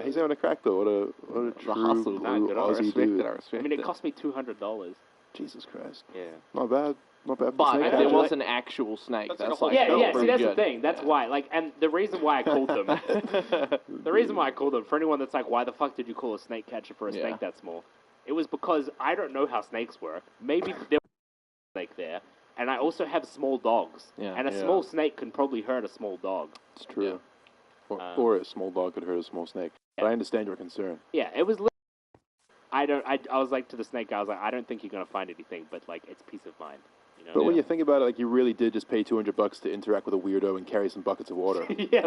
He's having a crack though. What a true hustle, blue good. Aussie dude. I respect I mean, it cost me $200. Jesus Christ. Yeah. Not bad. Not bad. For But snake if catcher. there was an actual snake, that's like Yeah, yeah. See, pretty that's the good. thing. That's why. Like, and the reason why I called them, the reason why I called them, for anyone that's like, why the fuck did you call a snake catcher for a snake that small? It was because I don't know how snakes work. Maybe there was a snake there, and I also have small dogs. Yeah. And a small snake can probably hurt a small dog. It's true. Or a small dog could hurt a small snake. But I understand your concern. Yeah, it was. I was like to the snake guy. I was like, I don't think you're gonna find anything, but like, it's peace of mind. You know? But when you think about it, like you really did just pay $200 to interact with a weirdo and carry some buckets of water. But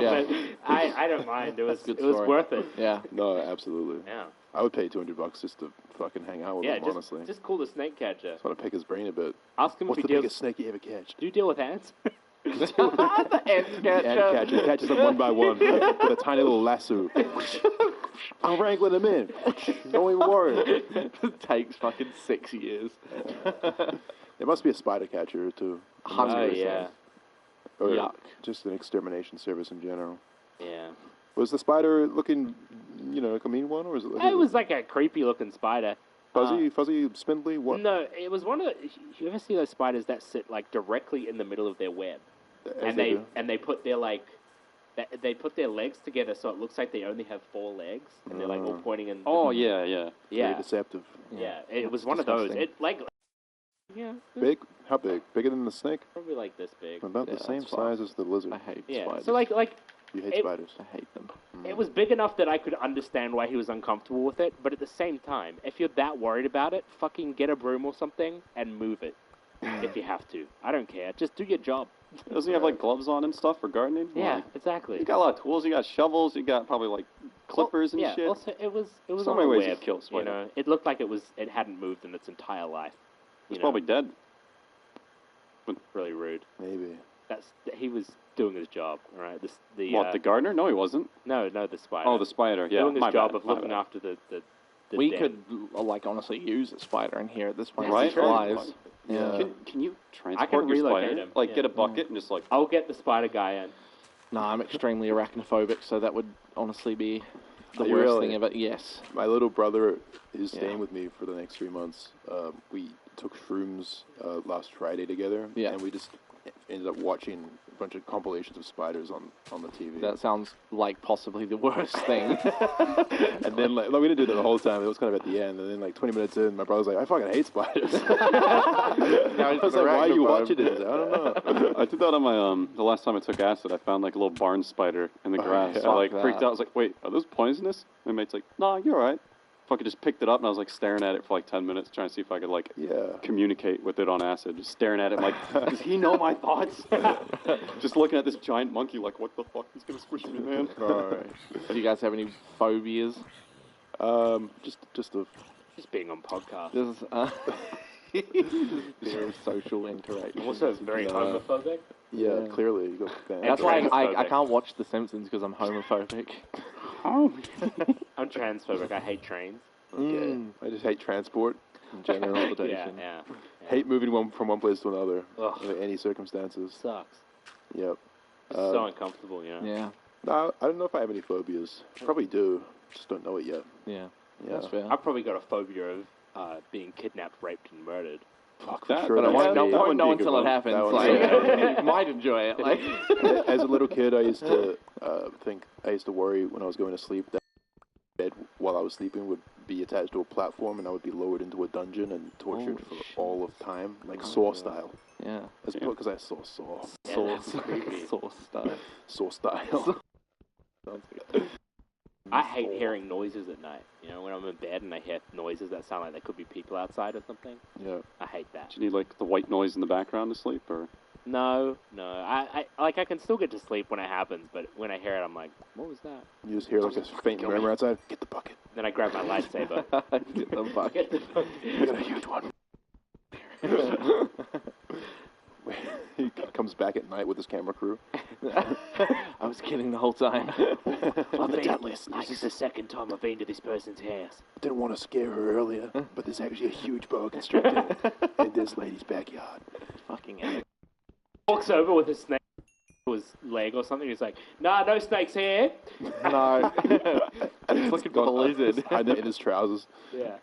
I don't mind. It was worth it. Yeah. No, absolutely. Yeah. I would pay $200 just to fucking hang out with him. Honestly, just call the snake catcher. just want to pick his brain a bit. Ask him What's if the he deals. biggest snake you ever catch? Do you deal with ants? The ant catcher. Ant catcher. He catches them one by one with a tiny little lasso. I'm wrangling them in. Don't even worry. It takes fucking 6 years. There must be a spider catcher too. 100%. Yeah. Or Yuck. just an extermination service in general. Yeah. Was the spider looking, like a mean one, or was it? It was like a creepy looking spider. Fuzzy, spindly. What? No, it was one of the. You ever see those spiders that sit like directly in the middle of their web, As and do. they put their like. They put their legs together so it looks like they only have 4 legs, and they're like all pointing in. Oh yeah. Very deceptive. Yeah. It was one of those. disgusting. It like. Yeah. Big? How big? Bigger than the snake? Probably like this big. About the Yeah, same that's fine. size as the lizard. I hate Yeah. spiders. So like You hate it- spiders. I hate them. it was big enough that I could understand why he was uncomfortable with it, but at the same time, if you're that worried about it, fucking get a broom or something and move it. If you have to. I don't care. Just do your job. Doesn't he have like gloves on and stuff for gardening? Yeah, Like, exactly. you got a lot of tools. You got shovels. You got probably like clippers and yeah, shit. also it was So on many a ways to web, kill a spider. You know, it looked like it hadn't moved in its entire life. It's probably dead. really rude. Maybe. He was doing his job, all right? The gardener? No, he wasn't. No, the spider. Oh, the spider. Yeah, doing his my job bad, of my looking bad. after the We dead. could, like, honestly use a spider in here at this point. Right? Flies. Yeah. Can you I transport can your relocate spider? him, Like yeah. get a bucket and just like. I'll get the spider guy in. No, I'm extremely arachnophobic, so that would honestly be the Are you worst really? thing ever. Yes. My little brother is staying Yeah. with me for the next 3 months. We took shrooms last Friday together. Yeah. And we just ended up watching a bunch of compilations of spiders on the TV. That sounds like possibly the worst thing. And then, like, we didn't do that the whole time. It was kind of at the end. And then, like, 20 minutes in, my brother's like, I fucking hate spiders. I was like, why are you watching this? I don't know. I did that on my the last time I took acid. I found like a little barn spider in the grass. yeah. So I like Fuck freaked that. out. I was like, wait, are those poisonous? My mate's like, nah, you're alright. Fucking just picked it up and I was like staring at it for like 10 minutes trying to see if I could like Yeah. communicate with it on acid. Just staring at it like, does he know my thoughts? Just looking at this giant monkey like, what the fuck? He's gonna squish me, man. All right. Do you guys have any phobias? Just a... Just being on podcast. This is very social interaction. Also very homophobic. Yeah, clearly. You got that. That's why I transphobic. can't watch The Simpsons because I'm homophobic. I'm transphobic. I hate trains. I just hate transport in general. Yeah. Hate moving from one place to another Ugh. under any circumstances. Sucks. Yep. It's so uncomfortable, you know. Yeah, No, I don't know if I have any phobias. Probably do. Just don't know it yet. yeah. Yeah. That's fair. I've probably got a phobia of being kidnapped, raped, and murdered. Fuck, That- for sure. But I that won't would know, be- won't know be a good until it one. happens. That would Like, be- you might enjoy it. Like, As a little kid, I used to I used to worry when I was going to sleep that bed while I was sleeping would be attached to a platform and I would be lowered into a dungeon and tortured for all of time, like Saw style. yeah. Because I saw Saw. Sauce, sauce stuff. Saw style. Sounds good. I hate hearing noises at night. You know, when I'm in bed and I hear noises that sound like there could be people outside or something. Yeah. I hate that. Do you need like the white noise in the background to sleep or? No. I can still get to sleep when it happens, but when I hear it, I'm like, what was that? You just hear like a faint murmur outside. Get the bucket. Then I grab my lightsaber. Get the bucket. We got a huge one. He comes back at night with his camera crew. I was kidding the whole time. I'm the deadliest. This is the second time I've been to this person's house. Didn't want to scare her earlier, but there's actually a huge boa constrictor in this lady's backyard. Fucking hell. Walks over with a snake to his leg or something. He's like, nah, no snakes here. No. He's looking for the lizard. Hiding it in his trousers Yeah.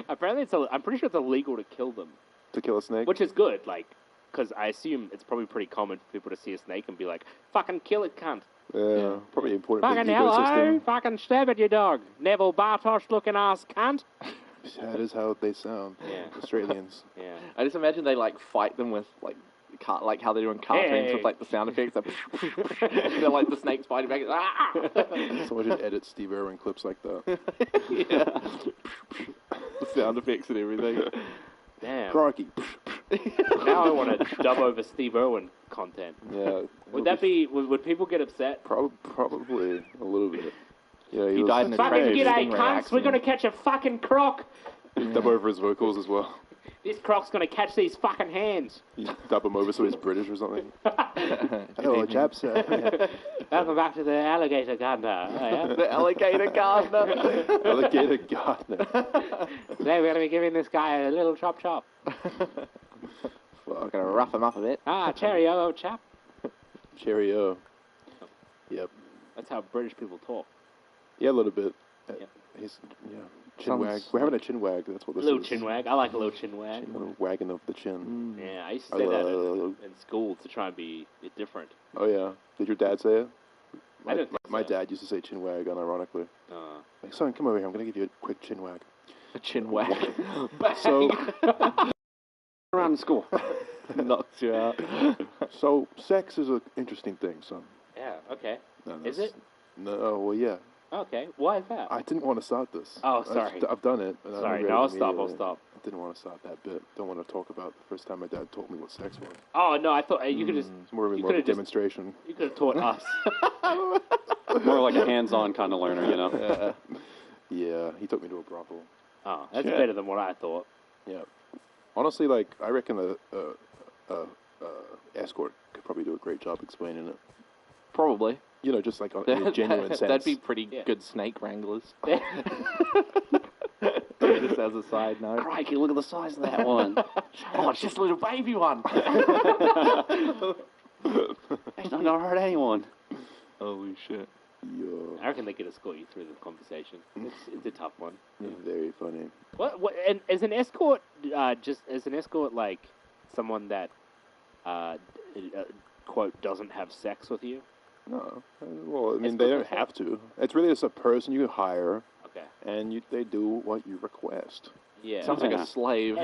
Apparently, I'm pretty sure it's illegal to kill them, to kill a snake. which is good. Like, because I assume it's probably pretty common for people to see a snake and be like, fucking kill it, cunt. Yeah, probably important for Fucking the hello, ecosystem. fucking stab at your dog. Neville Bartosh looking ass cunt. That is how they sound. Yeah. Australians. Yeah. I just imagine they like fight them with like how they do in cartoons Hey. with like the sound effects. They're like the snakes fighting back. Ah! Someone should edit Steve Irwin clips like that. Yeah. The sound effects and everything. Damn. Crikey. Now I want to dub over Steve Irwin content. Yeah. Would that be? Would people get upset? Probably a little bit. Yeah, He died in a Fucking train. g'day, Stingray cunts! We're accident. gonna catch a fucking croc. Dub over his vocals as well. This croc's gonna catch these fucking hands. You dub him over so he's British or something. Hello, chaps. Welcome back to the alligator gardener. Oh, yeah? The alligator gardener. Alligator Gardener. Today we're gonna be giving this guy a little chop. We're gonna rough him up a bit. Ah, cheerio, old chap. Cheerio. Yep. That's how British people talk. Yeah, a little bit. Yep. He's chin Sounds wag. We're having a chin wag. That's what A this little is. chin wag. I like a little chin wag. A little wagging of the chin. Yeah, I used to say that in school to try and be different. Oh yeah. Did your dad say it? I don't think My so. dad used to say chin wag unironically. Uh, Like, son, come over here. I'm gonna give you a quick chin wag. A chin wag. So, Around in school. Knocks you out. so sex is an interesting thing, son. yeah. Okay. No, Is that's- it? No. Well, yeah. Okay. Why is that? I didn't want to start this. Oh, sorry. I've done it. And I Sorry. regret No, it I'll stop. I'll immediately. stop. I didn't want to start that bit. Don't want to talk about the first time my dad told me what sex was. Oh no, I thought you could just It's more of a You more of a could've just- demonstration. you could have taught us. More like a hands-on kind of learner, you know. Yeah, he took me to a brothel. Oh, that's Shit. better than what I thought. Yeah. Honestly, like I reckon a escort could probably do a great job explaining it. Probably. You know, just like in a genuine sense. That'd be pretty Yeah. good snake wranglers. Just as a side note. Crikey, look at the size of that one. Oh, it's just a little baby one. It's not gonna hurt anyone. Holy shit. Yeah, I reckon they could escort you through the conversation. It's a tough one. very funny. What? And is an escort like someone that quote doesn't have sex with you? No, well, I mean It's they good don't for have to. It's really just a person you hire, Okay. and they do what you request. Yeah. Sounds like Yeah. a slave.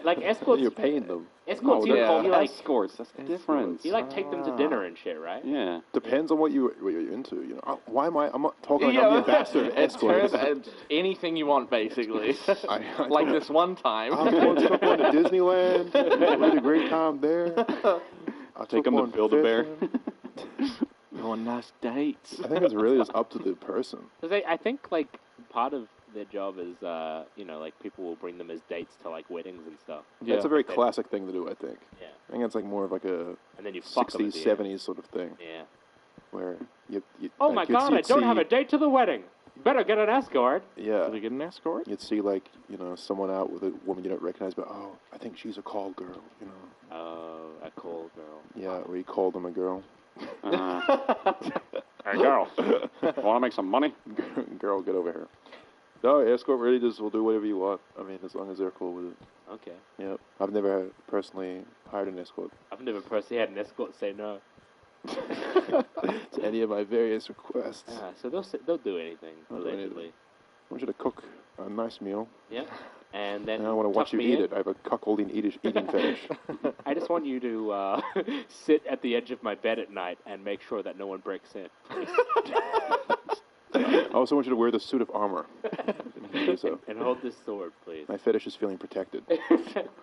Like escorts. You're paying them. Escorts. Oh, you, yeah. you like Escorts, that's different. you like take them to dinner and shit, right? Yeah. Depends on what you're into. You know, why am I'm not talking like I'm the ambassador of It escorts. turns anything you want, basically. I Like don't- this one time. I'm going to Disneyland. We had a great time there. I Take them to Build-A-Bear. Go on nice dates. I think it's really just up to the person. Because I think like part of their job is like people will bring them as dates to like weddings and stuff. That's a very Okay. classic thing to do, I think. Yeah. I think it's like more of like a And then you fuck 'em at 60s, the end. 70s sort of thing, Yeah. where you Oh like, my you'd- god! you'd I don't see- have a date to the wedding. Better get an escort. Yeah, Did we get an escort? you'd see like someone out with a woman you don't recognize, but I think she's a call girl. Oh, a call girl. Yeah, or you call them a girl. Hey, girl, want to make some money? Girl, get over here. No, escort really just will do whatever you want. I mean, as long as they're cool with it. Okay. Yeah, I've never personally hired an escort I've never personally had an escort say no. to any of my various requests. Ah, so they'll do anything They'll do allegedly. anything. I want you to cook a nice meal, Yep. And then and I want to watch tuck you me eat in. it. I have a cuckolding eating fetish. I just want you to sit at the edge of my bed at night and make sure that no one breaks in. I also want you to wear the suit of armor. So And hold this sword, please. my fetish is feeling protected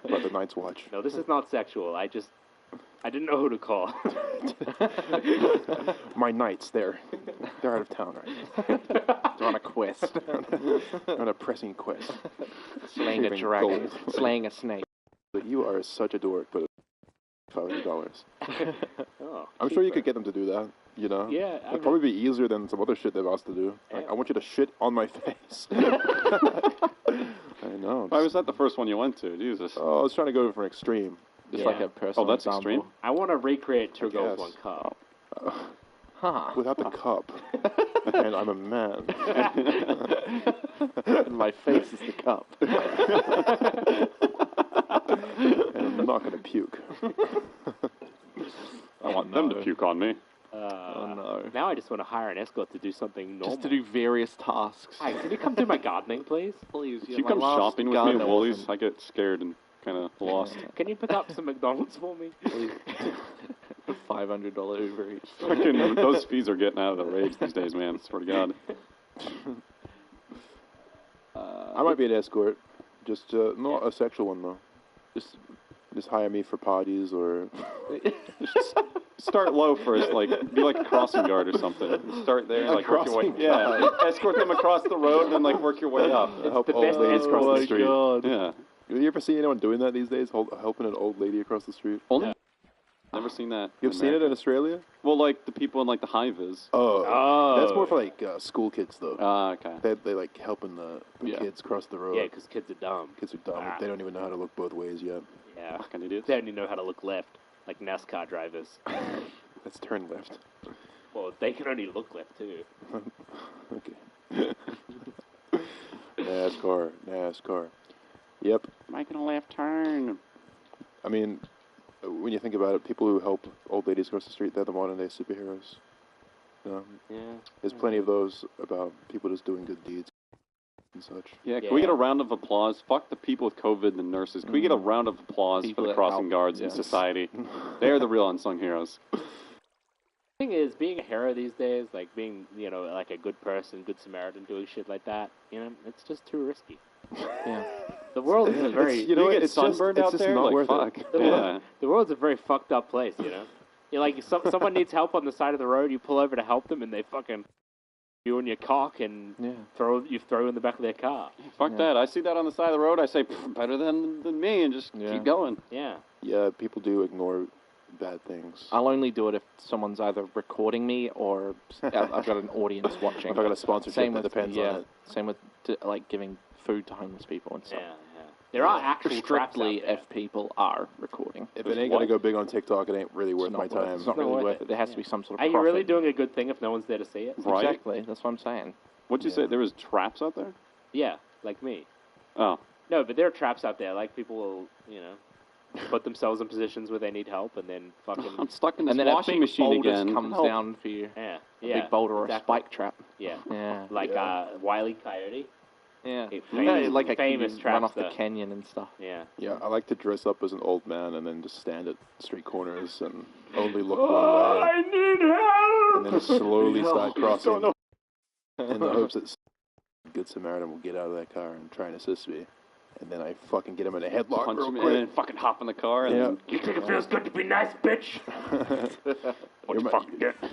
about the Night's Watch. No, this is not sexual. I didn't know who to call. My knights, they're out of town right now. They're on a quest. They're on a pressing quest. Slaying a Craving dragon. gold. Slaying a snake. But you are such a dork, but $500. Oh, I'm sure you cheaper. could get them to do that. You know? Yeah, I It'd probably be easier than some other shit they've asked to do. Like, Yeah. I want you to shit on my face. I know. Why was that the first one you went to? Jesus. Oh, I was trying to go for an extreme. Just Yeah. like a personal that's example. extreme. I want to recreate Two Girls, Yes. One Cup. Huh. Without the cup. And I'm a man. And my face is the cup. And I'm not gonna puke. I want them to puke on me. Oh no. Now I just want to hire an escort to do something normal. Just to do various tasks. Hi, can you come do my gardening, please? Please. If you come shopping with me at Woolies, I get scared and kind of lost. Can you pick up some McDonald's for me? $500 Uber each. Fucking, those fees are getting out of the rage these days, man. Swear to God. I might be an escort. Just not a sexual one though. Just hire me for parties or Start low first, like be like a crossing guard or something. Start there, and, like work your way. crossing Yeah, escort them across the road, and then like work your way up. help the old best ladies escort across in the street. God. Yeah. You ever see anyone doing that these days? Helping an old lady across the street? Only. Never seen that. You've seen it in Australia? Well, like the people in like the high vis. Oh, that's more for like school kids though. Ah, okay. They like helping the Yeah. kids cross the road. Yeah, because kids are dumb. Kids are dumb. Ah. They don't even know how to look both ways yet. Yeah. Fucking idiots. They only know how to look left, like NASCAR drivers. Let's turn left. Well, they can only look left too. Okay. NASCAR. Yep. Making a left turn. I mean, when you think about it, people who help old ladies cross the street, they're the modern day superheroes. You know, Yeah. there's plenty of those about people just doing good deeds and such. Yeah, can we Yeah. get a round of applause? Fuck the people with COVID and the nurses. Can we get a round of applause People for the that crossing help, guards in yes. society? They are the real unsung heroes. The thing is, being a hero these days, like being, like a good person, good Samaritan, doing shit like that, it's just too risky. Yeah. The world is a very, You know, you get it's just- sunburned it's out just there? not Like, worth fuck. it. Yeah. the world's a very fucked up place, like someone needs help on the side of the road, you pull over to help them, and they fucking you in your cock and Yeah. throw in the back of their car. Fuck Yeah. that. I see that on the side of the road. I say, better than me, and just Yeah. keep going. Yeah. Yeah, people do ignore bad things. I'll only do it if someone's either recording me or I've got an audience watching. If I got a sponsorship, Same that with depends yeah. on it. Same with like giving food to homeless people and stuff. Yeah. There are actual traps Strictly out there. if people are recording. If it ain't gonna go big on TikTok, it ain't really worth It's my not worth- time. It's not not really worth worth it. it. There has to be some sort of Are you profit. really doing a good thing if no one's there to see it? Right? Exactly. That's what I'm saying. What'd you say? There was traps out there? Yeah, like me. Oh. No, but there are traps out there. Like people will, put themselves in positions where they need help, and then fucking I'm stuck in this And then a washing big machine boulder again. comes Help. down for you. yeah, A yeah, big boulder or a exactly. spike trap. Yeah, Yeah. like Wile E. Coyote. Yeah. Famous, Like a famous run off trapster. the canyon and stuff. Yeah. Yeah, I like to dress up as an old man and then just stand at street corners and only look Oh, one way, I need help. and then just slowly start crossing know. in the hopes that Good Samaritan will get out of that car and try and assist me. And then I fucking get him in a headlock Punch real him in quick. and fucking hop in the car. And Yeah. then You think it feels good to be nice, bitch?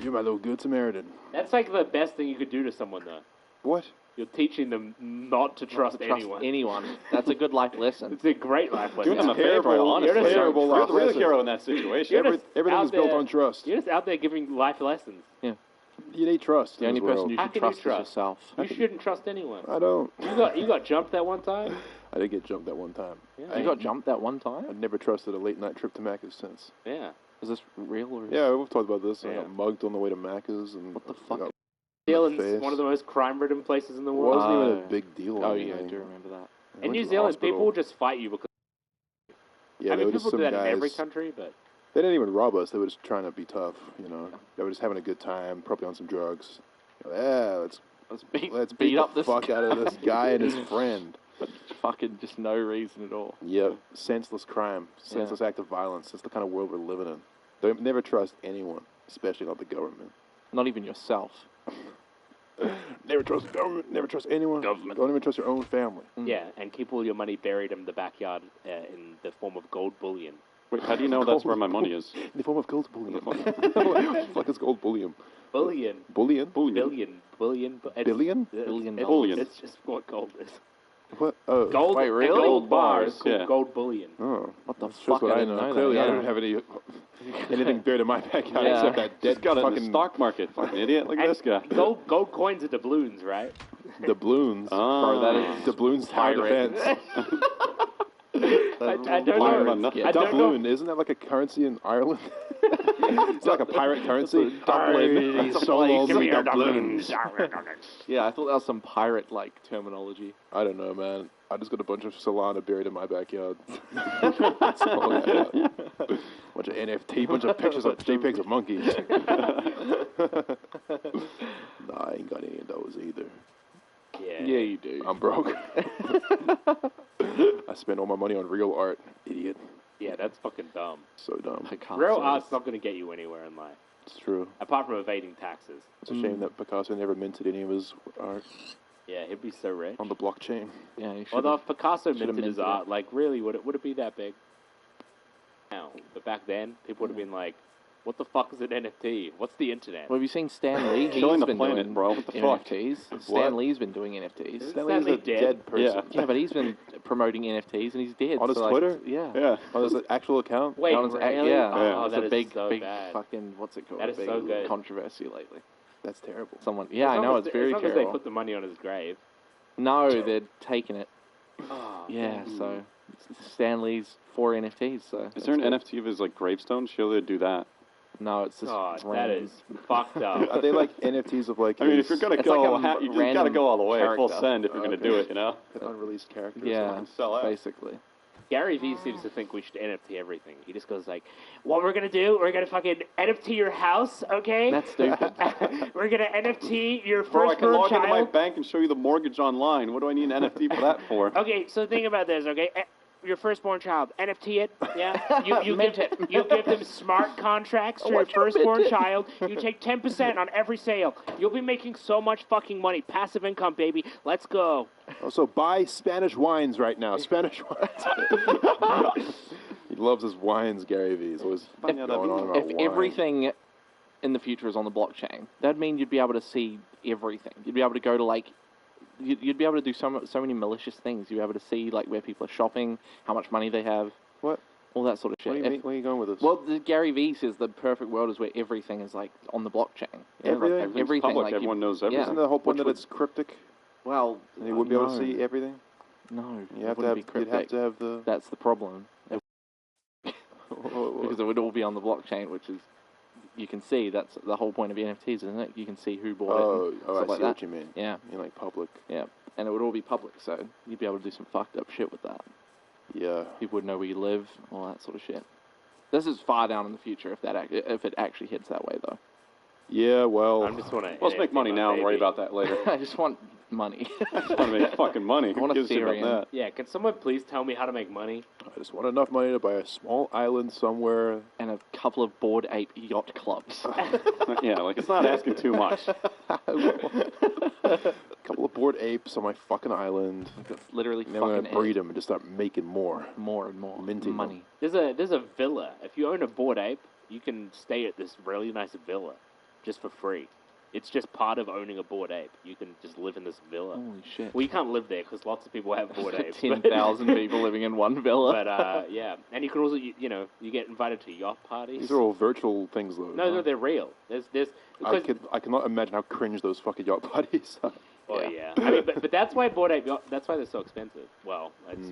You're my little Good Samaritan. That's like the best thing you could do to someone, though. What? You're teaching them not to trust anyone. anyone. That's a good life lesson. It's a great life lesson. doing them a terrible- favor, honestly. you're just terrible You're the real lesson. hero in that situation. You're just Everything's out built there- on trust. You're just out there giving life lessons. You need trust. The in only this person world. you How should can you trust is trust? yourself. You shouldn't trust anyone. I don't. You got jumped that one time. I did get jumped that one time. Yeah. You got jumped that one time? I've never trusted a late night trip to Macca's since. Yeah. Is this real or? Yeah, we've talked about this. I Yeah. got mugged on the way to Macca's, and What the I fuck? got- New Zealand's face. one of the most crime-ridden places in the It world. wasn't even Oh. a big deal. or Oh yeah, I anything. do remember that. I In went New to the Zealand, hospital. people will just fight you because Yeah, I they mean were just people do some that in every guys. country, but They didn't even rob us. They were just trying to be tough. They were just having a good time, probably on some drugs. Yeah, let's Let's beat up the this fuck out of this guy and his friend. Fucking just no reason at all. Yep, senseless crime, senseless act of violence. That's the kind of world we're living in. Don't never trust anyone, especially not the government. Not even yourself. Never trust the government. Never trust anyone. Government. Don't even trust your own family. yeah, and keep all your money buried in the backyard in the form of gold bullion. Wait, how do you know that's where my money is? In the form of gold bullion. It's like it's gold bullion. Bullion. Bullion? Billion. Billion. Billion? Billion It's, bullion. It's just what gold is. What? Oh. Gold. Wait, really? Gold bars. Yeah. Called gold bullion. Oh. What the That's just fuck? what I didn't know. that. Clearly, I Yeah. don't have anything buried in my backyard Yeah. except that dead Just got it in fucking the stock market. Fucking idiot. Look at And this guy. gold coins are doubloons, right? doubloons. Oh, Bro, that is Doubloons tower pirate. defense. I don't Fire know. on nothing. I don't know. Doubloon, isn't that like a currency in Ireland? It's like a pirate currency. Dublin. Solo Give me your doubloons. Yeah, I thought that was some pirate-like terminology. I don't know, man. I just got a bunch of Solana buried in my backyard. That's all I got. Bunch of NFT, bunch of pictures of JPEGs of monkeys. Nah, I ain't got any of those either. Yeah. Yeah, you do. I'm broke. I spent all my money on real art. Idiot. Yeah, that's fucking dumb. So dumb. I can't Real say art's this. not going to get you anywhere in life, It's true. apart from evading taxes. It's a shame that Picasso never minted any of his art Yeah, he'd be so rich. on the blockchain. Yeah, you should. Although if Picasso should've minted his minted it. art, like really, would it be that big? Now, but back then, people would have been like, "What the fuck is an NFT? What's the internet?" Well, have you seen Stan Lee? He's Killing the been planet, doing bro. What the fuck? NFTs. What? Stan Lee's been doing NFTs. Stanley's a Stanley dead? dead person. Yeah. Yeah, but he's been promoting NFTs and he's dead. On his so, like, Twitter? Yeah. Yeah. Oh, there's an actual account? Wait, On his really? yeah. Oh, It's that a is big, so big bad. fucking, what's it called? That is big so good. controversy lately. That's terrible. Someone, yeah, I As know, long it's as very as long as terrible. they put the money on his grave. No, they're taking it. Oh, Yeah, so Stan Lee's for NFTs. So Is there an NFT of his like gravestone? Surely they'd do that. No, it's just God, that random. is fucked up. Are they like NFTs of like I mean, his, if you're gonna It's go, like a you just gotta random go all the way, full character. send if you're gonna Okay. do it, you know? an unreleased character? Yeah, can sell out. basically. Gary Vee seems to think we should NFT everything. He just goes like, "What we're gonna do? We're gonna fucking NFT your house, okay? That's stupid. We're gonna NFT your Bro, I can firstborn log into my child." bank and show you the mortgage online. What do I need an NFT for that for? Okay, so think about this, okay? Your firstborn child, NFT it, yeah? You Mint give, it. you give them smart contracts to your want you to mint firstborn it. child. You take 10% on every sale. You'll be making so much fucking money. Passive income, baby. Let's go. Also, buy Spanish wines right now. Spanish wines. He loves his wines, Gary Vee. He's always If- going on about If wine. everything in the future is on the blockchain, that'd mean you'd be able to see everything. You'd be able to go to like, you'd be able to do so many malicious things. You'd be able to see like where people are shopping, how much money they have, What? all that sort of shit. What do you mean? Where are you going with this? Well, Gary Vee says the perfect world is where everything is like on the blockchain. Yeah, Everything? like, Everything's everything. public, Like everyone knows everything. Isn't the whole point Which that would- it's cryptic? Well, And you wouldn't be able to no. see everything? No, You it have to wouldn't have, be you'd cryptic. have to have the... That's the problem. Because it would all be on the blockchain, which is you can see. That's the whole point of NFTs, isn't it? You can see who bought it. Oh, and I stuff see like what that. you mean. Yeah, You mean like public. yeah, and it would all be public, so you'd be able to do some fucked up shit with that. Yeah. People would know where you live, all that sort of shit. This is far down in the future if if it actually heads that way, though. Yeah, well... I just want to. Well, let's make money now and worry about that later. I just want money. I just want to make fucking money. I want Who gives a shit Ethereum. about Yeah, can someone please tell me how to make money? I just want enough money to buy a small island somewhere. And a couple of Bored Ape yacht clubs. that? Yeah, like it's not asking too much. A couple of bored apes on my fucking island. That's literally And then we're fucking gonna breed it. them and just start making more. More and more Minting money. There's a villa. If you own a Bored Ape, you can stay at this really nice villa, just for free. It's just part of owning a Bored Ape. You can just live in this villa. Holy shit. Well, you can't live there because lots of people have Bored Apes. 10,000 people living in one villa. But yeah, and you can also you get invited to yacht parties. These are all virtual things, though. No, they're real. There's because I cannot imagine how cringe those fucking yacht parties are. oh yeah. I mean, but that's why Bored Ape that's why they're so expensive. Well, it's,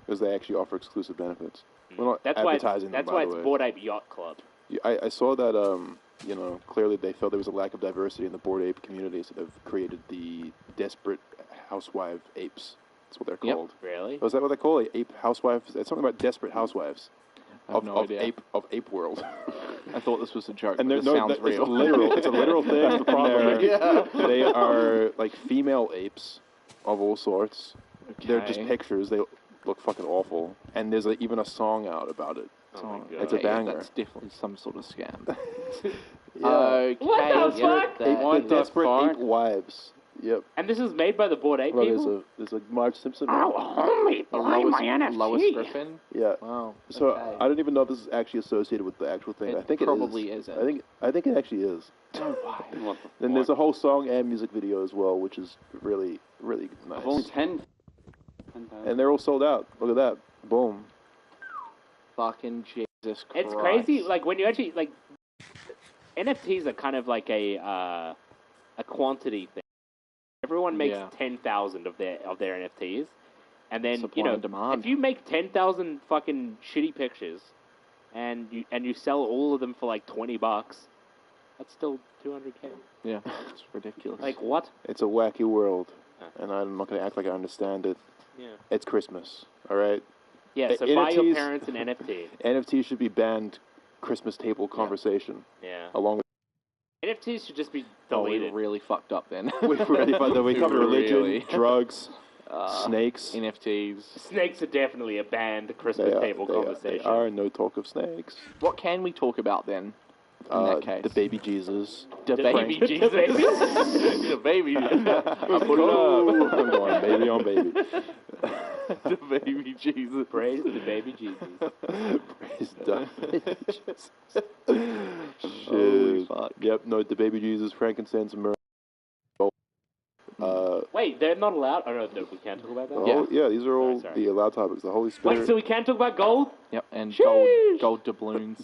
Because they actually offer exclusive benefits. We're not that's why advertising them, that's by why the it's way. Bored Ape Yacht Club. Yeah, I saw that, clearly they felt there was a lack of diversity in the Bored Ape community, so they've created the Desperate Housewife Apes. That's what they're Yep. called. Really? Oh, is that what they call it? Ape Housewives? It's something about Desperate Housewives. I have no idea. Of Ape World. I thought this was a joke, And but they're this sounds it's real. literal. It's a literal thing. That's the problem. Yeah. They are like female apes of all sorts. They're just Okay. pictures. They look fucking awful. And there's even a song out about it. Oh my Oh, God. It's a okay, banger. That's definitely some sort of scam. Yeah. Okay, What the yeah, fuck? that- What the Desperate fuck? Ape Wives. Yep. And this is made by the Bored Ape Well, people. there's a Marge Simpson. only Lois Griffin. Yeah. Wow. So okay. I don't even know if this is actually associated with the actual thing. It I think probably it is. isn't. I think it actually is. What the Then there's fuck? a whole song and music video as well, which is really, really nice. I've only 10. And they're all sold out. Look at that. Boom. Fucking Jesus Christ. It's crazy. Like when you actually like NFTs are kind of like a quantity thing. Everyone makes Yeah. 10,000 of their NFTs, And then Supply and demand. if you make 10,000 fucking shitty pictures, and you sell all of them for like $20, that's still 200K. Yeah, it's ridiculous. Like what? It's a wacky world, and I'm not going to act like I understand it. Yeah. It's Christmas, all right? Yeah. So buy your NFTs parents an NFT. NFTs should be banned Christmas table conversation, Yeah. along with... NFTs should just be oh, we deleted. really fucked up then. We've already found that we cover religion, Really? drugs, snakes. NFTs. Snakes are definitely a banned Christmas table conversation. They are no talk of snakes. What can we talk about then? In that case, The baby Jesus. the baby The Jesus. baby. The baby. I put it up. I'm going baby on baby. The baby Jesus. Praise the baby Jesus. Praise the baby Jesus. Holy Shit. fuck. Yep, no, the baby Jesus, frankincense, myrrh. Wait, they're not allowed? Oh, no, we can't talk about that? Yeah, these are all Sorry. the allowed topics. The Holy Spirit. Wait, so we can't talk about gold? Yep, and Sheesh. gold doubloons.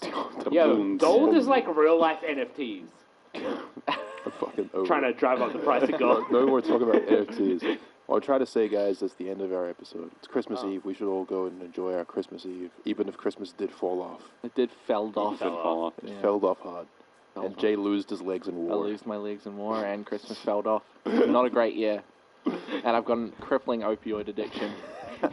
Yo, gold is like real life NFTs. I'm fucking over Trying to it. drive up the price of gold. No more talking about NFTs. What I'll try to say, guys, that's the end of our episode. It's Christmas Oh. Eve. We should all go and enjoy our Christmas Eve, even if Christmas did fall off. It did fell off. fell off. It Yeah. fell off hard. Fell And off. Jay lost his legs in I war. lose my legs in war, and Christmas fell off. Not a great year. And I've got a crippling opioid addiction.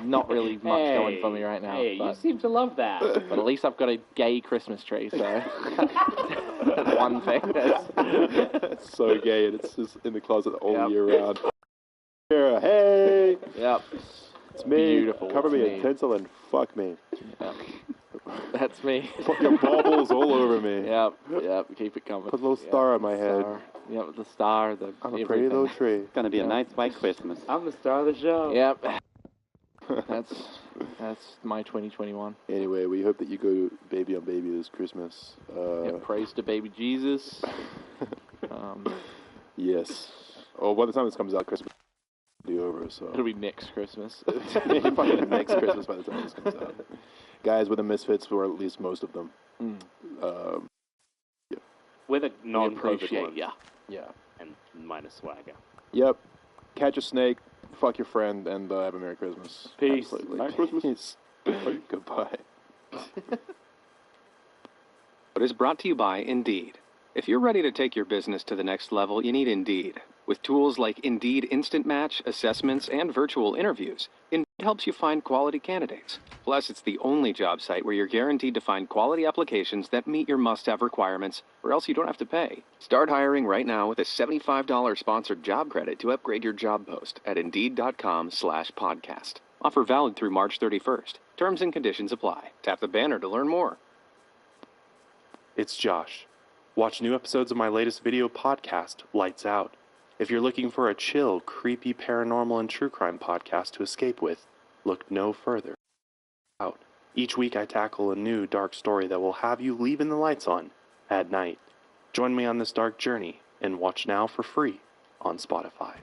Not really much going for me right now. Hey, you but, seem to love that. but at least I've got a gay Christmas tree, so that's one thing. It's so gay, and it's just in the closet all Yep. year round. Yeah, hey, Yep. it's me. Beautiful, Cover it's me me. in tinsel and fuck me. Yep. That's me. Fucking baubles all over me. Yep. Keep it coming. Put a little Yep, star on my head. Star. Yep, the star. The I'm a everything. pretty little tree. It's gonna be a Yeah. nice white Christmas. I'm the star of the show. Yep. That's my 2021. Anyway, we hope that you go baby on baby this Christmas. Yep, praise to baby Jesus. Yes. Oh, by the time this comes out, Christmas will be over, so... It'll be next Christmas. Fucking next Christmas by the time this comes out. Guys, we're the Misfits, or at least most of them. Mm. We're the We non-COVID appreciate ones. ya. Yeah. And minus swagger. Yep. Catch a snake, fuck your friend, and have a Merry Christmas. Peace. Absolutely. Merry Christmas. Peace. Goodbye. It is brought to you by Indeed. If you're ready to take your business to the next level, you need Indeed. With tools like Indeed Instant Match, assessments, and virtual interviews, Indeed helps you find quality candidates. Plus, it's the only job site where you're guaranteed to find quality applications that meet your must-have requirements, or else you don't have to pay. Start hiring right now with a $75 sponsored job credit to upgrade your job post at Indeed.com/podcast. Offer valid through March 31st. Terms and conditions apply. Tap the banner to learn more. It's Josh. Watch new episodes of my latest video podcast, Lights Out. If you're looking for a chill, creepy paranormal and true crime podcast to escape with, look no further. Out. Each week I tackle a new dark story that will have you leaving the lights on at night. Join me on this dark journey and watch now for free on Spotify.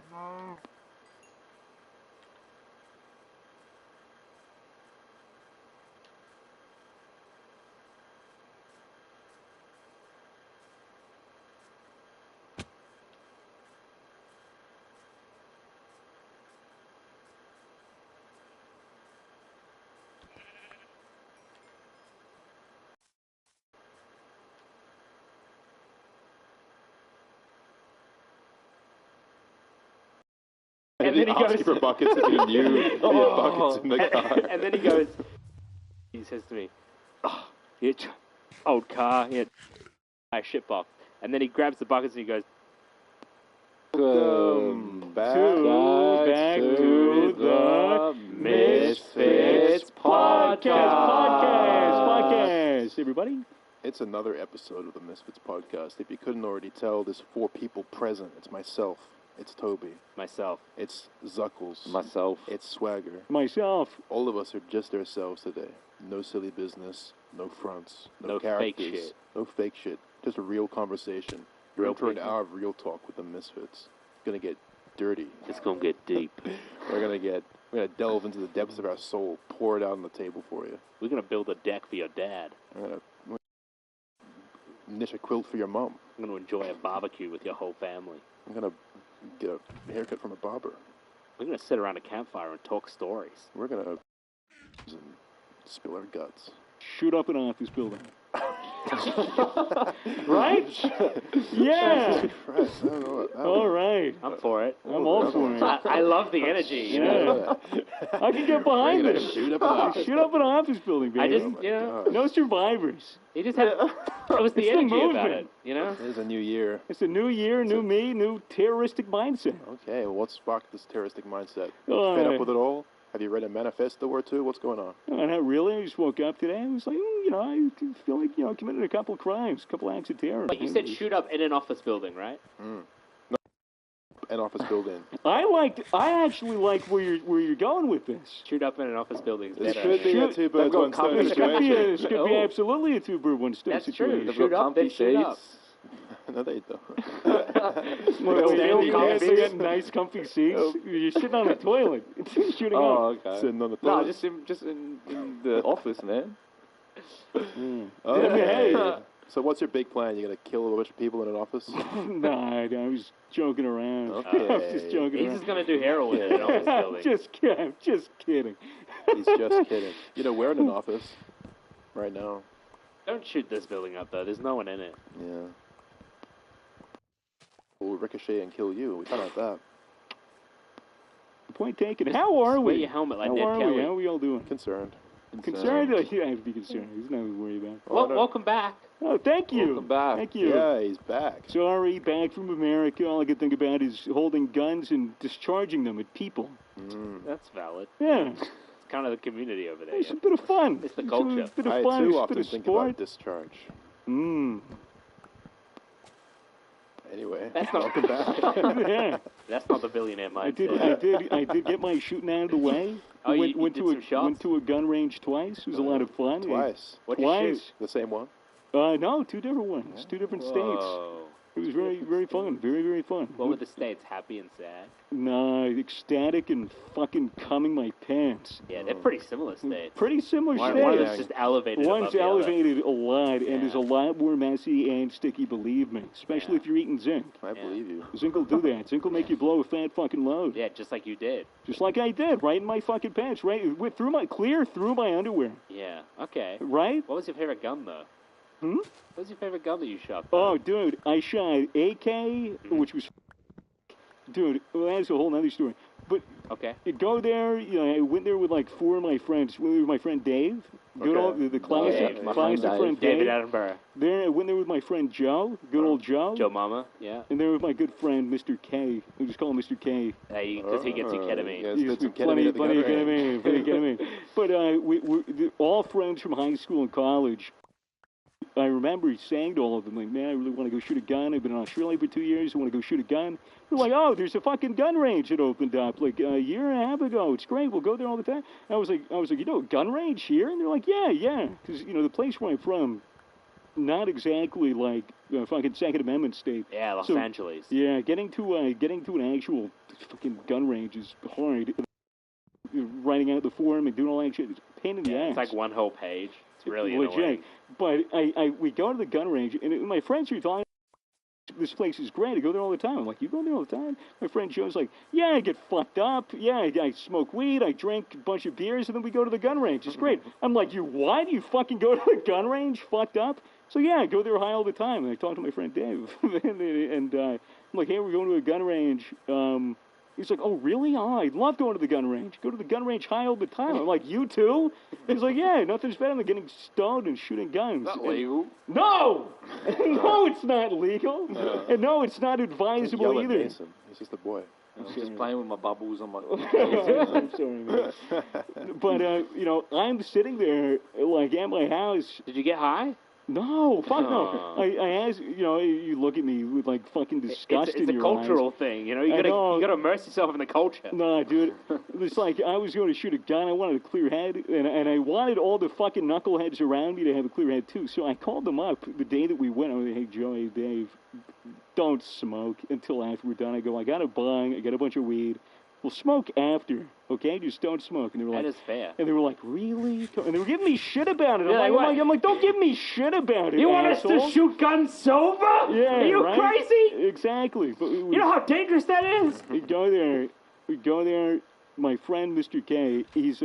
And then he Ask goes- you for buckets if you knew you had buckets in the car. And then he goes, he says to me, oh, it's old car, yeah, I shit box. And then he grabs the buckets and he goes, Back to the Misfits Podcast, everybody. It's another episode of the Misfits Podcast. If you couldn't already tell, there's 4 people present. It's myself. It's Toby. Myself. It's Zuckles. Myself. It's Swagger. Myself. All of us are just ourselves today. No silly business. No fronts. No characters. fake shit. No fake shit. Just a real conversation. You're Real in for an people. hour of real talk with the Misfits. It's gonna get dirty. It's gonna get deep. We're gonna delve into the depths of our soul. Pour it out on the table for you. We're gonna build a deck for your dad. We're gonna knit a quilt for your mom. I'm gonna enjoy a barbecue with your whole family. I'm gonna get a haircut from a barber. We're gonna sit around a campfire and talk stories. We're gonna spill our guts. Shoot up an office building. Right? Yeah. Christ, I don't know. All right. I'm for it. I'm all for it. I love the energy. You know? Yeah. I can get behind We're it. gonna shoot up an office. Shoot up an office building, baby. I just, you know, No survivors. he just had. It was the It's the energy about movement. it. You know. It is a new year. It's a new year, new me, new terroristic mindset. Okay, well, what sparked this terroristic mindset? Oh, Fed up with it all? Have you read a manifesto or two? What's going on? No, not really. I just woke up today. I was like, I feel like, I committed a couple of crimes, a couple of acts of terror. But you said shoot up in an office building, right? An office building. I actually like where you're going with this. Shoot up in an office building. This Better. could be a two birds, one stone This could be, situation. this could be absolutely a two-bird, one-stone That's true. situation. They've Shoot up, then shoot up. No, they don't. They got nice, comfy seats. You're sitting on a toilet. It's shooting up. Oh, okay. Sitting on the No, toilet. just in the office, man. Okay. So what's your big plan? You gonna kill a bunch of people in an office? Nah, I was joking around. Okay. I was just joking He's around. just gonna do heroin in an office building. I'm just kidding. He's just kidding. You know, we're in an office right now. Don't shoot this building up though. There's no one in it. Yeah. We'll ricochet and kill you. We thought about that. Point taken. How are Wear we? your helmet like How Ned are Kelly. we? How are we all doing? Concerned. Concerned? Yeah, I have to be concerned. There's nothing to worry about. Well, welcome back. Oh, thank you. Welcome back. Thank you. Yeah, he's back. Sorry, back from America. All I can think about is holding guns and discharging them at people. That's valid. Yeah, It's kind of the community over there. it's Yeah. a bit of fun. It's the culture. It's a bit of I fun. too It's a often bit of think sport. about discharge. Mm. Anyway, That's not welcome back. Yeah, That's not the billionaire I mindset. did get my shooting out of the way. Oh, you went did to some shots? went to a gun range twice. It was a lot of fun. Twice. What'd you Twice. shoot? The same one? No, two different ones. Two different states. Whoa. It was very, very fun. Very, very fun. What were the states? Happy and sad? Nah, ecstatic and fucking coming my pants. Yeah, they're pretty similar states. Pretty similar One states. is just elevated above One's the other. elevated a lot and is a Yeah. lot more messy and sticky, believe me. Especially if you're eating zinc. I believe you. Zinc will do that. Zinc will make you blow a fat fucking load. Yeah, just like you did. Just like I did, right in my fucking pants, right clear through my underwear, Yeah, okay. right? What was your favorite gun, though? Hmm? What was your favorite gun that you shot? Oh, dude, I shot AK, which was, dude, well, that's a whole nother story. But Okay. you go there, I went there with like four of my friends. Went there with my friend Dave, good old the classic, Dave. classic friend David Dave. Attenborough. There, I went there with my friend Joe, good old Joe. Joe Mama, yeah. And there with my good friend Mr. K. We just call him Mr. K. Because he gets you ketamine. Yes, He get used to some be plenty ketamine of at the gun range. ketamine, plenty of ketamine. But we're all friends from high school and college. I remember saying to all of them, like, man, I really want to go shoot a gun. I've been in Australia for 2 years. I want to go shoot a gun. They're like, oh, there's a fucking gun range that opened up like a year and a half ago. It's great. We'll go there all the time. I was like, a gun range here? And they're like, yeah. Because, the place where I'm from, not exactly like fucking Second Amendment state. Yeah, Los So, Angeles. Yeah, getting to an actual fucking gun range is hard. Writing out the form and doing all that shit is a pain in the ass. It's like one whole page. It's really legit. annoying. But we go to the gun range, and my friends are telling me, this place is great. I go there all the time. I'm like, you go there all the time? My friend Joe's like, yeah, I get fucked up. Yeah, I smoke weed. I drink a bunch of beers, and then we go to the gun range. It's great. I'm like, you what? You fucking go to the gun range fucked up? So yeah, I go there high all the time. And I talk to my friend Dave, and I'm like, hey, we're going to a gun range. He's like, oh, really? Oh, I love going to the gun range. Go to the gun range high all the time. I'm like, you too? He's like, yeah, nothing's better than getting stoned and shooting guns. Not legal. No! No, it's not legal. And no, it's not advisable Yell at either. Mason. He's just a boy. I'm just playing with my bubbles on my... I'm sorry, man. But, I'm sitting there, like, at my house. Did you get high? No, fuck no. I asked, you look at me with, like, fucking disgust It's in a your cultural eyes. thing, you I know. gotta immerse yourself in the culture. Nah, dude. It's like I was going to shoot a gun. I wanted a clear head, and I wanted all the fucking knuckleheads around me to have a clear head too. So I called them up the day that we went. I was like, hey, Joe, hey, Dave, don't smoke until after we're done. I go, I got a bong. I got a bunch of weed. We'll smoke after, okay? Just don't smoke. And they were like, That is fair. and they were like, really? And they were giving me shit about it. Yeah, like what? I'm like, don't give me shit about it. You want us asshole. to shoot guns sober? Yeah, Are you right? crazy? Exactly. But You know how dangerous that is? we go there, we go there. My friend, Mr. K, he's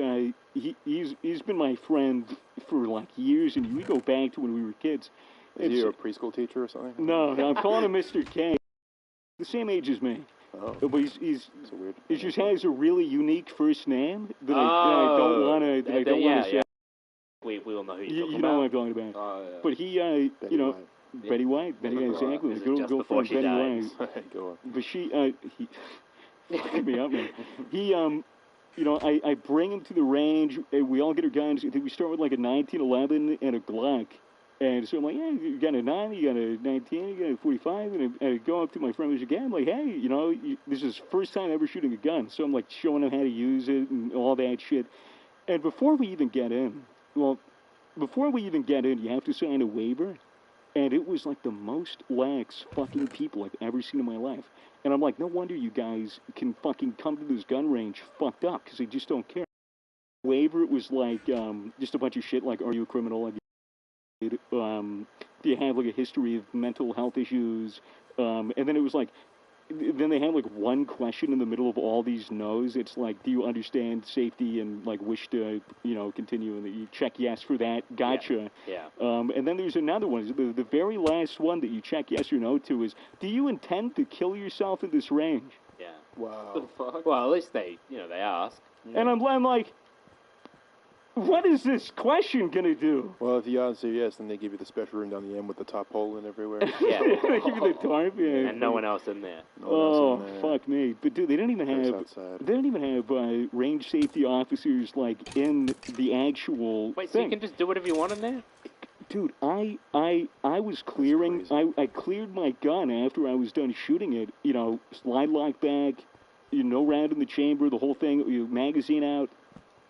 been my friend for like years, and we go back to when we were kids. Is he a preschool teacher or something? No, I'm calling him Mr. K. The same age as me. Oh. But he's So weird. he just has a really unique first name that I don't want to say. We all know who you're You talking know about. what I'm talking about. Oh, yeah. But he, Betty you know, White. Betty White, exactly. Is it Go just go before for she Betty dies? White. Go on. But he fucking me up, man. He, you know, I bring him to the range, and we all get our guns. I think we start with like a 1911 and a Glock. And so I'm like, yeah, you got a 9, you got a 19, you got a 45, and I go up to my friend again. I'm like, hey, you know, this is first time ever shooting a gun, so I'm like showing him how to use it and all that shit. And before we even get in, you have to sign a waiver. And it was like the most lax fucking people I've ever seen in my life. And I'm like, no wonder you guys can fucking come to this gun range fucked up, because they just don't care. Waiver, it was like just a bunch of shit like, are you a criminal? Do you have like a history of mental health issues? And then it was like, then they had like one question in the middle of all these no's. It's like, do you understand safety and like wish to, you know, continue? And you check yes for that. Gotcha. Yeah. And then there's another one. The very last one that you check yes or no to is, do you intend to kill yourself in this range? Yeah. Wow. The fuck? Well, at least they ask. And I'm like, what is this question gonna do? Well, if you answer yes, then they give you the special room down the end with the top hole and everywhere. Yeah. They give you the tarp, yeah. And no one else in there. No one else Oh, in there. fuck me. But dude, they don't even Goes have outside. range safety officers like in the actual Wait, so thing. you can just do whatever you want in there? Dude, I was clearing. crazy. I cleared my gun after I was done shooting it. You know, slide lock back, you know, round in the chamber, the whole thing, magazine out.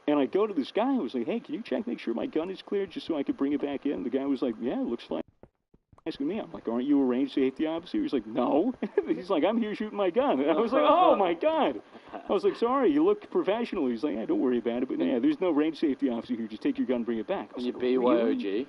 And I go to this guy. I was like, hey, can you check, make sure my gun is cleared, just so I could bring it back in? The guy was like, yeah, it looks fine. Asking me, I'm like, aren't you a range safety officer? He's like, no. He's like, I'm here shooting my gun. And I was like, oh my god. I was like, sorry, you look professional. He's like, yeah, don't worry about it. But yeah, there's no range safety officer here. Just take your gun, and bring it back. I was You like, really? BYOG?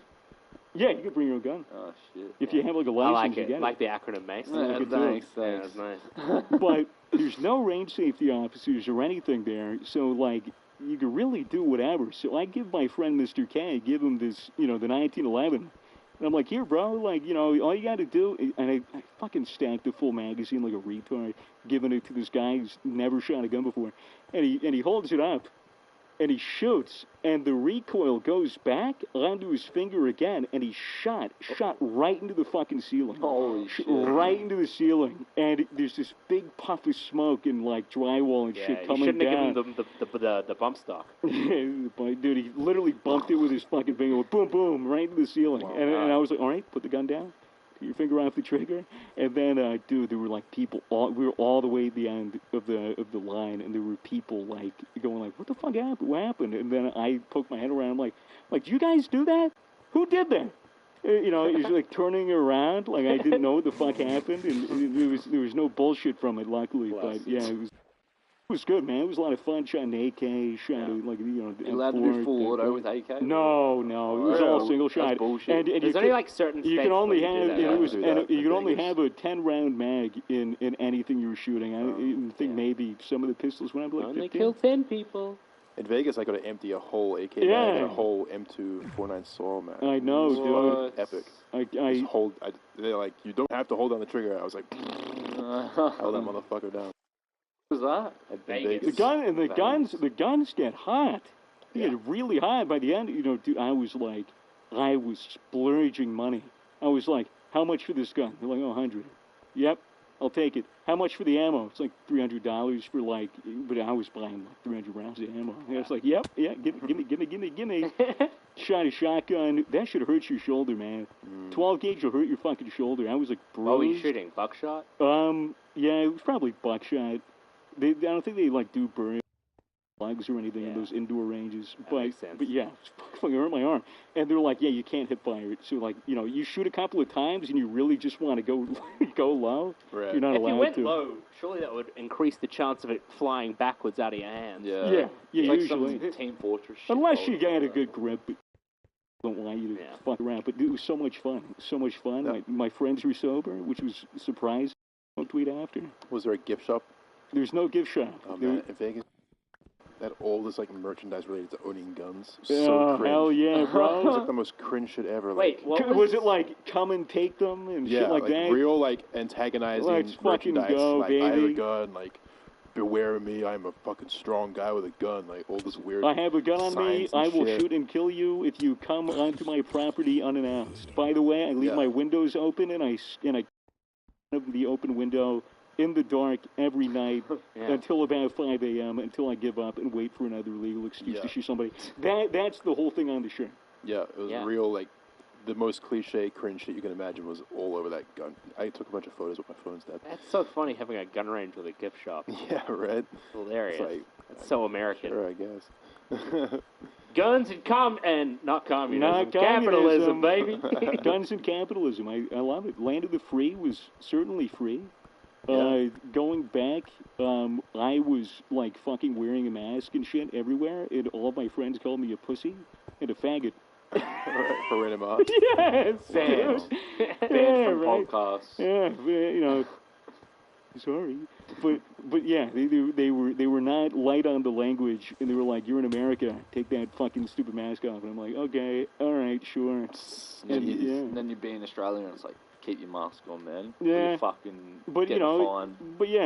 Yeah, you can bring your own gun. Oh, shit. If you have like a I license, like you it. get Like the acronym Mace. Yeah, good thanks, Yeah, thanks. that's nice. But there's no range safety officers or anything there, so like you can really do whatever. So I give my friend Mr. K, I give him this, you know, the 1911, and I'm like, here, bro, like, you know, all you got to do, and I fucking stacked a full magazine like a retard, giving it to this guy who's never shot a gun before, and he holds it up, and he shoots, and the recoil goes back onto his finger again, and he shot right into the fucking ceiling. Holy shit. Right into the ceiling, and there's this big puff of smoke and like drywall and Yeah, shit you coming shouldn't down. have given them the bump stock. But dude, he literally bumped it with his fucking finger, boom, boom, right into the ceiling. Wow. And I was like, all right, put the gun down. Put your finger off the trigger, and then, dude, there were like people. We were all the way at the end of the line, and there were people like going like, "What the fuck happened? What happened?" And then I poked my head around. I'm like, "Do you guys do that? Who did that?" You know, he's like turning around, like I didn't know what the fuck happened, and there was no bullshit from it, luckily. But yeah, it was good, man. It was a lot of fun. Shot an AK, shot like, you know. You allowed to do full auto with AK? No, it was all single shot. That's bullshit. And There's only like certain you can can only states have where you do that. you can only have a 10-round mag in anything you were shooting. I even think maybe some of the pistols went up like Only 15. kill 10 people. In Vegas, I got to empty a whole AK mag Yeah. and a whole M2 49 saw mag. I know, dude. Epic. I They're like, you don't have to hold down the trigger. I was like, held that motherfucker down. What was that? In Vegas. the guns get hot. They get really hot by the end. You know, dude, I was splurging money. I was like, how much for this gun? They're like, oh, 100. Yep, I'll take it. How much for the ammo? It's like $300 for like, but I was buying like 300 rounds of ammo. And I was like, yep, yeah, give me. Shot a shotgun. That should hurt your shoulder, man. 12 gauge will hurt your fucking shoulder. I was like bruised. What were you shooting? Buckshot? Yeah, it was probably buckshot. I don't think they like do burn slugs or anything in those indoor ranges. That makes sense. But yeah, it fucking hurt my arm. And they're like, yeah, you can't hip fire it. So like, you know, you shoot a couple of times and you really just want to go low. Right. You're not If allowed you went to. low, surely that would increase the chance of it flying backwards out of your hands. Yeah, Like usually. some Team Fortress shit. Unless you got a good grip. Don't want you to fuck around. But it was so much fun. So much fun. Yeah. My friends were sober, which was surprising. Don't tweet after. Was there a gift shop There's no gift shop. Oh man, in Vegas, that all this like merchandise related to owning guns. Oh, So cringe. hell yeah, bro. It's like the most cringe shit ever. Wait, like, what Was it like come and take them and yeah, shit like that? real like antagonizing Let's fucking merchandise. go, like I have a baby. gun. Like beware of me. I'm a fucking strong guy with a gun. Like all this weird. I have a gun on me. signs and I will shit. shoot and kill you if you come onto my property unannounced. By the way, I leave Yeah. my windows open and I the open window in the dark every night Yeah. until about 5 a.m. until I give up and wait for another legal excuse Yeah. to shoot somebody. That's the whole thing on the shirt. Yeah, it was Yeah. real like. The most cliche cringe shit you can imagine was all over that gun. I took a bunch of photos with my phone instead. That's so funny having a gun range with a gift shop. Yeah, right. It's hilarious. It's like, That's so American. sure, I guess. Guns and not communism. Not Capitalism, communism. baby. Guns and capitalism. I love it. Land of the free was certainly free. Yeah. Going back, I was like fucking wearing a mask and shit everywhere, and all my friends called me a pussy and a faggot. For random odds. Yes, Sam. yeah, Banned from right. podcasts. Yeah, you know. Sorry, but yeah, they were not light on the language, and they were like, "You're in America, take that fucking stupid mask off." And I'm like, "Okay, all right, sure." And then you're being Australian, and it's like, keep your mask on, man. Or Yeah. you fucking But get fined. but yeah,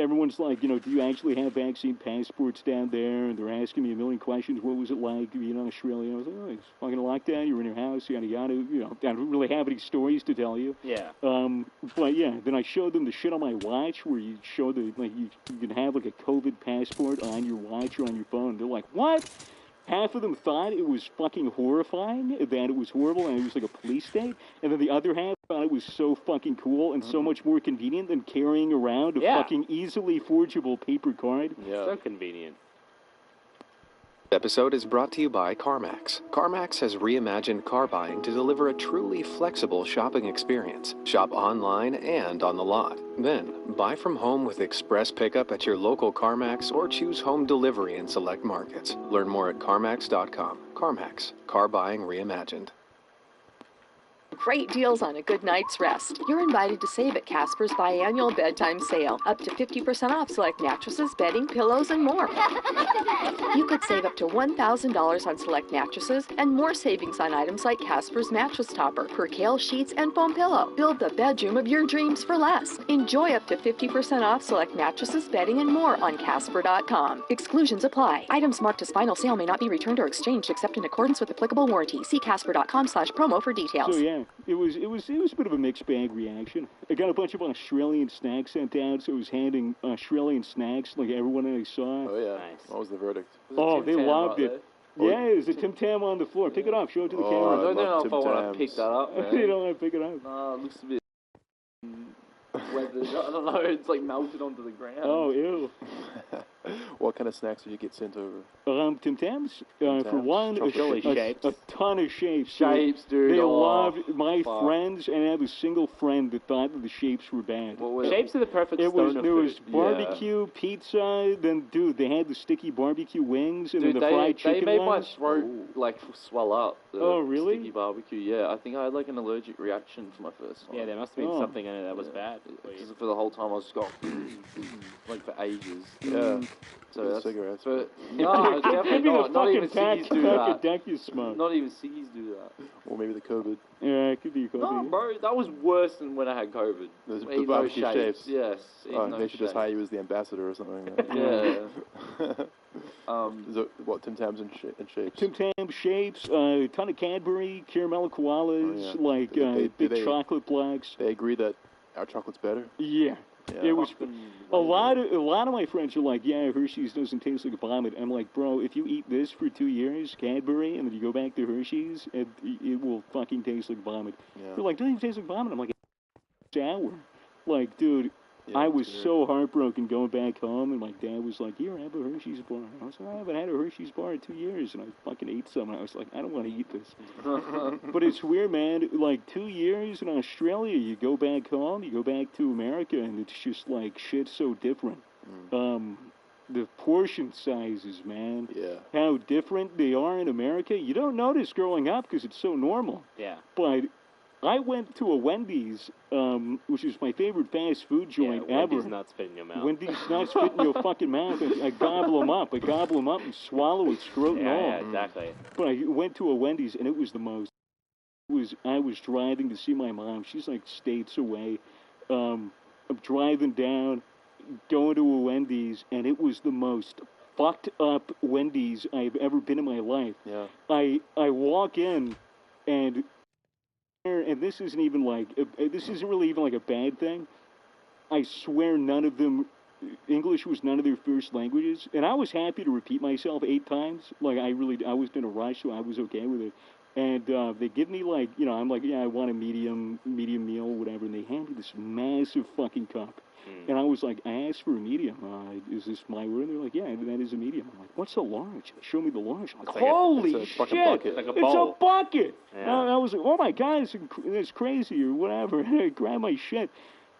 everyone's like, do you actually have vaccine passports down there? And they're asking me a million questions. What was it like being in Australia? I was like, oh, it's fucking lockdown. You're in your house, yada yada. I don't really have any stories to tell you. Yeah. But yeah, then I showed them the shit on my watch where you show the you can have like a COVID passport on your watch or on your phone. They're like, what? Half of them thought it was fucking horrifying, that it was horrible, and it was like a police state. And then the other half thought it was so fucking cool and so much more convenient than carrying around a fucking easily forgeable paper card. Yeah. So convenient. This episode is brought to you by CarMax. CarMax has reimagined car buying to deliver a truly flexible shopping experience. Shop online and on the lot. Then, buy from home with express pickup at your local CarMax or choose home delivery in select markets. Learn more at CarMax.com. CarMax. Car buying reimagined. Great deals on a good night's rest. You're invited to save at Casper's biannual bedtime sale. Up to 50% off select mattresses, bedding, pillows, and more. You could save up to $1,000 on select mattresses and more savings on items like Casper's mattress topper, percale sheets, and foam pillow. Build the bedroom of your dreams for less. Enjoy up to 50% off select mattresses, bedding, and more on Casper.com. Exclusions apply. Items marked as final sale may not be returned or exchanged except in accordance with applicable warranty. See Casper.com/promo for details. So yeah, it was a bit of a mixed bag reaction. I got a bunch of Australian snacks sent out, so I was handing Australian snacks like everyone I saw. Oh yeah. Nice. What was the verdict? Oh, they loved right it. Yeah, there's a Tim Tam on the floor. Pick it up. Show it to the Oh, camera. I don't know love if I want to Tim pick Tams. that up, man. You don't want to pick it up. Nah, it looks a bit weathered. I don't know, it's like melted onto the ground. Oh, ew. What kind of snacks did you get sent over? Tim Tams. Tim For Tams? one, Chocolate shapes. a ton of shapes. So Shapes, dude. They oh, loved my fuck. friends, and I have a single friend that thought that the shapes were bad. What was Shapes are the perfect There stoner was food. barbecue, pizza, then, dude, they had the sticky barbecue wings, and Dude, then the fried they chicken made my ones. throat like swell up. The Oh, really? Sticky barbecue, yeah. I think I had like an allergic reaction for my first one. Yeah, there must have been Oh. something in it that was bad. Because for the whole time I was just going like for ages. Yeah. So Good that's cigarettes. but no, definitely Maybe not. the Not even fucking ciggies do that. deck you smoke. Not even ciggies do that. Or maybe the COVID. Yeah, it could be cool. No, bro, that was worse than when I had COVID. The Eat no barbecue shapes. Yes. eat Oh, no they should just shapes. hire you as the ambassador or something. Like that. Yeah. Is it, what, Tim Tams and shapes? Tim Tam shapes, a ton of Cadbury, caramel koalas, Oh, yeah. like Did big they- chocolate blocks. They agree that our chocolate's better? Yeah. Yeah. It was Fucking a lot of my friends are like, yeah, Hershey's doesn't taste like a vomit. I'm like, bro, if you eat this for 2 years, Cadbury, and then you go back to Hershey's, it will fucking taste like vomit. Yeah. They're like, doesn't even taste like vomit. I'm like, it's sour. Like, dude, Yeah, I it's was weird. so heartbroken going back home, and my dad was like, here, have a Hershey's bar. I was like, I haven't had a Hershey's bar in 2 years, and I fucking ate some, and I was like, I don't want to eat this. But it's weird, man. Like, 2 years in Australia, you go back home, you go back to America, and it's just like, shit's so different. The portion sizes, man. Yeah. How different they are in America. You don't notice growing up because it's so normal. Yeah. But I went to a Wendy's, which is my favorite fast food joint ever. Wendy's nuts fit in your mouth. Wendy's nuts fit in your fucking mouth. I gobble them up. I gobble them up and swallow it, throat and all. Yeah, exactly. But I went to a Wendy's, and it was the most. I was driving to see my mom. She's like states away. I'm driving down, going to a Wendy's, and it was the most fucked up Wendy's I've ever been in my life. Yeah. I walk in, and this isn't even like this isn't really even like a bad thing. I swear none of them. English was none of their first languages, and I was happy to repeat myself 8 times. Like I was in a rush, so I was okay with it. And they give me like, I'm like, yeah, I want a medium meal, whatever. And they hand me this massive fucking cup. And I was like, I asked for a medium. Is this my word? And they're like, yeah, that is a medium. I'm like, what's a large? They show me the large. I'm like, holy it's a fucking shit! bucket. Like a It's bowl. a bucket. Yeah. And I was like, oh my god, it's crazy or whatever. And I grab my shit.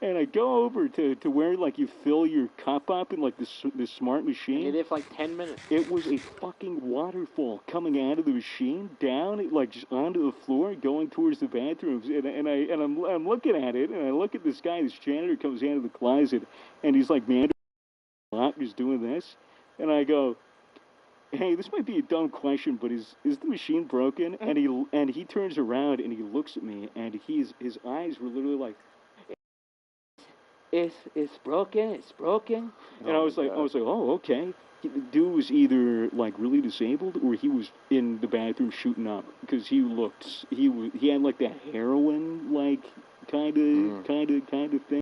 And I go over to where like you fill your cup up in like this smart machine. You're there for like 10 minutes. It was a fucking waterfall coming out of the machine, down, like just onto the floor, going towards the bathrooms. And I'm looking at it, and I look at this guy, this janitor comes out of the closet, and he's like, man, he's doing this, and I go, hey, this might be a dumb question, but is the machine broken? And he turns around and he looks at me, and his eyes were literally like, it's broken. And I was like, oh, okay. The dude was either like really disabled or he was in the bathroom shooting up because he had like that heroin like kind of thing.